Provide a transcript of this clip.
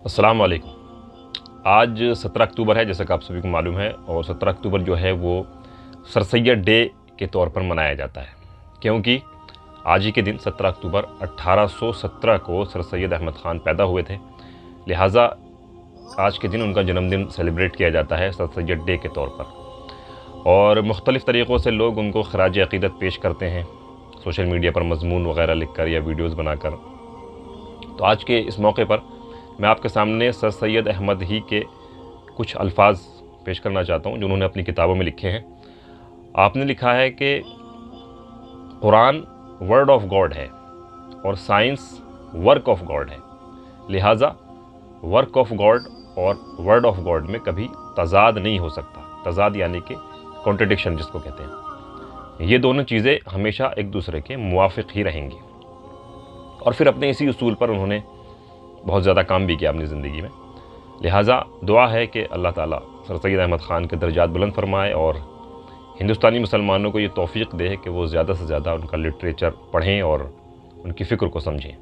अस्सलाम वालेकुम। आज 17 अक्टूबर है, जैसा कि आप सभी को मालूम है, और 17 अक्टूबर जो है वो सर सैयद डे के तौर पर मनाया जाता है, क्योंकि आज ही के दिन 17 अक्टूबर 1817 को सर सैयद अहमद ख़ान पैदा हुए थे। लिहाजा आज के दिन उनका जन्मदिन सेलिब्रेट किया जाता है सर सैयद डे के तौर पर, और मुख्तलिफ़ तरीक़ों से लोग उनको ख़राज अक़ीदत पेश करते हैं, सोशल मीडिया पर मज़मून वग़ैरह लिख कर या वीडियोज़ बनाकर। तो आज के इस मौके पर मैं आपके सामने सर सैयद अहमद ही के कुछ अल्फाज पेश करना चाहता हूँ जो उन्होंने अपनी किताबों में लिखे हैं। आपने लिखा है कि कुरान वर्ड ऑफ गॉड है और साइंस वर्क ऑफ गॉड है, लिहाजा वर्क ऑफ गॉड और वर्ड ऑफ गॉड में कभी तज़ाद नहीं हो सकता। तज़ाद यानी कि कॉन्ट्रडिक्शन जिसको कहते हैं। ये दोनों चीज़ें हमेशा एक दूसरे के मुवाफ़िक़ ही रहेंगी। और फिर अपने इसी उसूल पर उन्होंने बहुत ज़्यादा काम भी किया अपनी ज़िंदगी में। लिहाजा दुआ है कि अल्लाह ताला सर सैयद अहमद ख़ान के दर्जात बुलंद फरमाए और हिंदुस्तानी मुसलमानों को ये तौफ़ीक़ दे कि वो ज़्यादा से ज़्यादा उनका लिटरेचर पढ़ें और उनकी फ़िक्र को समझें।